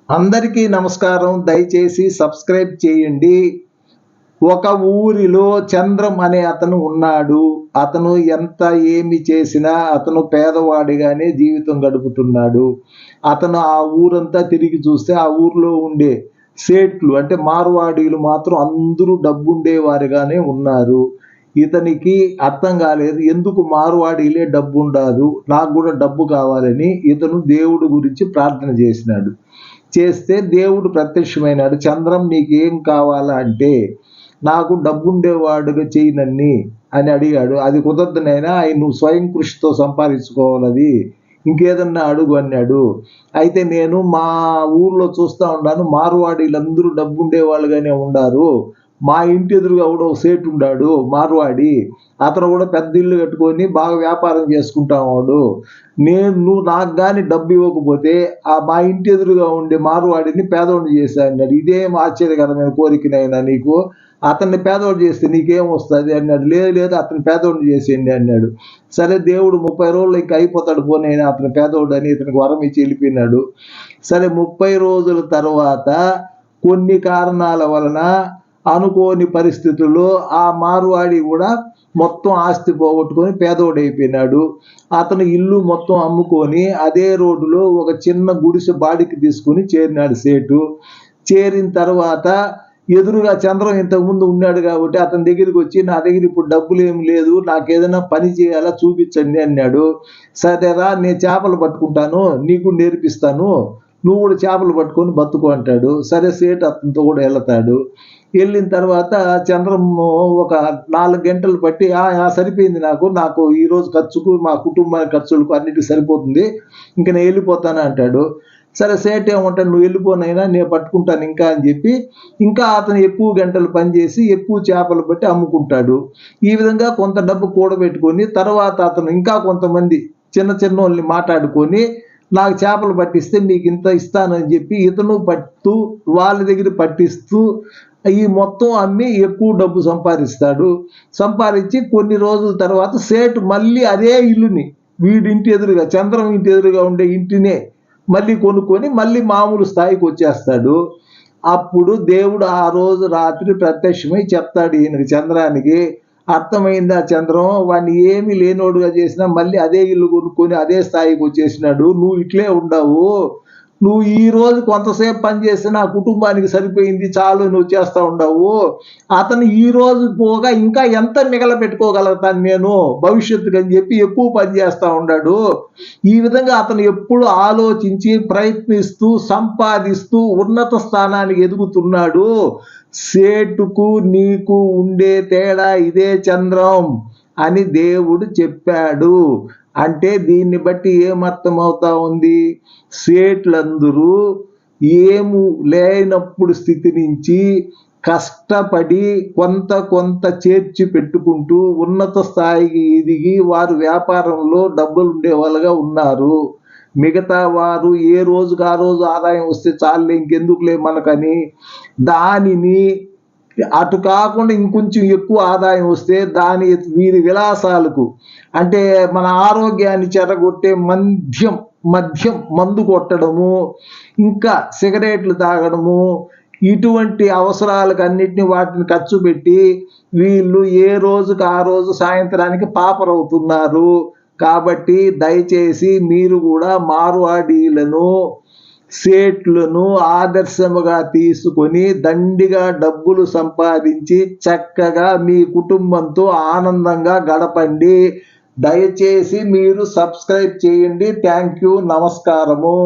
అందరికీ నమస్కారం. దయచేసి సబ్స్క్రైబ్ చేయండి. ఒక ఊరిలో చంద్రం అనే అతను ఉన్నాడు. అతను ఎంత ఏమి చేసినా అతను పేదవాడిగానే జీవితం గడుపుతున్నాడు. అతను ఆ ఊరంతా తిరిగి చూస్తే ఆ ఊర్లో ఉండే సేట్లు అంటే మార్వాడీలు మాత్రం అందరూ డబ్బుండేవారుగానే ఉన్నారు. ఇతనికి అర్థం కాలేదు, ఎందుకు మార్వాడీలే డబ్బుండాదు, నాకు కూడా డబ్బు కావాలని ఇతను దేవుడి గురించి ప్రార్థన చేసినాడు. చేస్తే దేవుడు ప్రత్యక్షమైనాడు. చంద్రం నీకేం కావాలా అంటే, నాకు డబ్బుండేవాడుగా చేయనన్ని అని అడిగాడు. అది కుదరదు నాయనా, నువ్వు స్వయం కృషితో సంపాదించుకోవాలది, ఇంకేదన్నా అడుగు అన్నాడు. అయితే నేను మా ఊర్లో చూస్తూ ఉన్నాను, మార్వాడీలందరూ డబ్బుండేవాళ్ళుగానే ఉండారు. మా ఇంటి ఎదురుగా కూడా ఒక సేటు ఉండాడు మార్వాడి, అతను కూడా పెద్ద ఇల్లు కట్టుకొని బాగా వ్యాపారం చేసుకుంటావాడు. నువ్వు నాకు కానీ డబ్బు ఇవ్వకపోతే మా ఇంటి ఎదురుగా ఉండే మార్వాడిని పేదవాడిని చేశా అన్నాడు. ఇదేం ఆశ్చర్యకరమైన కోరికనైనా నీకు, అతన్ని పేదవాడు చేస్తే నీకేం వస్తుంది అన్నాడు. లేదు అతను పేదవాడిని చేసేయండి అన్నాడు. సరే దేవుడు 30 రోజులు ఇంకా అయిపోతాడు పోనీ అతను పేదవాడు అని ఇతనికి వరం ఇచ్చి వెళ్ళిపోయినాడు. సరే 30 రోజుల తర్వాత కొన్ని కారణాల వలన అనుకోని పరిస్థితుల్లో ఆ మార్వాడి కూడా మొత్తం ఆస్తి పోగొట్టుకొని పేదోడైపోయినాడు. అతను ఇల్లు మొత్తం అమ్ముకొని అదే రోడ్డులో ఒక చిన్న గుడిసె బాడికి తీసుకుని చేరినాడు సేటు. చేరిన తర్వాత ఎదురుగా చంద్రం ఇంతకుముందు ఉన్నాడు కాబట్టి అతని దగ్గరికి వచ్చి, నా దగ్గర ఇప్పుడు డబ్బులు ఏమి లేదు, నాకు ఏదైనా పని చేయాలా చూపించండి అన్నాడు. సరేరా, నేను చేపలు పట్టుకుంటాను, నీకు నేర్పిస్తాను, నువ్వు కూడా చేపలు పట్టుకొని బతుకు అంటాడు. సరే సేటు అతనితో కూడా వెళ్తాడు. వెళ్ళిన తర్వాత చంద్రం ఒక 4 గంటలు పట్టి సరిపోయింది, నాకు ఈరోజు ఖర్చుకు మా కుటుంబానికి ఖర్చులకు అన్నిటికి సరిపోతుంది, ఇంక నేను వెళ్ళిపోతాను అంటాడు. సరే సేట్ ఏమంటాడు, నువ్వు వెళ్ళిపోనైనా నేను పట్టుకుంటాను ఇంకా అని చెప్పి ఇంకా అతను ఎక్కువ గంటలు పనిచేసి ఎక్కువ చేపలు పట్టి అమ్ముకుంటాడు. ఈ విధంగా కొంత డబ్బు కూడబెట్టుకొని తర్వాత అతను ఇంకా కొంతమంది చిన్న వాళ్ళని మాట్లాడుకొని, నాకు చేపలు పట్టిస్తే మీకు ఇంత ఇస్తానని చెప్పి ఇతను పట్టు వాళ్ళ దగ్గర పట్టిస్తూ ఈ మొత్తం అమ్మి ఎక్కువ డబ్బు సంపాదిస్తాడు. సంపాదించి కొన్ని రోజుల తర్వాత సేటు మళ్ళీ అదే ఇల్లుని వీడింటి ఎదురుగా చంద్రం ఇంటి ఎదురుగా ఉండే ఇంటినే మళ్ళీ కొనుక్కొని మళ్ళీ మామూలు స్థాయికి వచ్చేస్తాడు. అప్పుడు దేవుడు ఆ రోజు రాత్రి ప్రత్యక్షమై చెప్తాడు ఈయనకి, చంద్రానికి, అర్థమైందా చంద్రం, వాడిని ఏమి లేనోడుగా చేసినా మళ్ళీ అదే ఇల్లు కొనుక్కొని అదే స్థాయికి వచ్చేసినాడు, నువ్వు ఇట్లే ఉండవు, నువ్వు ఈ రోజు కొంతసేపు పని చేస్తే నా కుటుంబానికి సరిపోయింది చాలు నువ్వు చేస్తూ ఉండవు, అతను ఈ రోజు పోగా ఇంకా ఎంత మిగలబెట్టుకోగలుగుతాను నేను భవిష్యత్తుకు అని చెప్పి ఎక్కువ పని చేస్తూ ఉన్నాడు. ఈ విధంగా అతను ఎప్పుడు ఆలోచించి ప్రయత్నిస్తూ సంపాదిస్తూ ఉన్నత స్థానానికి ఎదుగుతున్నాడు. సేటుకు నీకు ఉండే తేడా ఇదే చంద్రం అని దేవుడు చెప్పాడు. అంటే దీన్ని బట్టి ఏమర్థమవుతా ఉంది, సేట్లందరూ ఏము లేనప్పుడు స్థితి నుంచి కష్టపడి కొంత చేర్చి పెట్టుకుంటూ ఉన్నత స్థాయికి ఎదిగి వారు వ్యాపారంలో డబ్బులు ఉండే వాళ్ళుగా ఉన్నారు. మిగతా వారు ఏ రోజుకు ఆ రోజు ఆదాయం వస్తే చాలులే ఇంకెందుకులే మనకని దానిని అటు కాకుండా ఇంకొంచెం ఎక్కువ ఆదాయం వస్తే దాని వీరి విలాసాలకు అంటే మన ఆరోగ్యాన్ని చెడగొట్టే మద్యం మందు కొట్టడము, ఇంకా సిగరెట్లు తాగడము, ఇటువంటి అవసరాలకు అన్నిటిని వాటిని ఖర్చు పెట్టి వీళ్ళు ఏ రోజుకు ఆ రోజు సాయంత్రానికి పాపరవుతున్నారు. కాబట్టి దయచేసి మీరు కూడా మార్వాడీలను సేట్లను ఆదర్శముగా తీసుకొని దండిగా డబ్బులు సంపాదించి చక్కగా మీ కుటుంబంతో ఆనందంగా గడపండి. దయచేసి మీరు సబ్స్క్రైబ్ చేయండి. థ్యాంక్ యూ, నమస్కారము.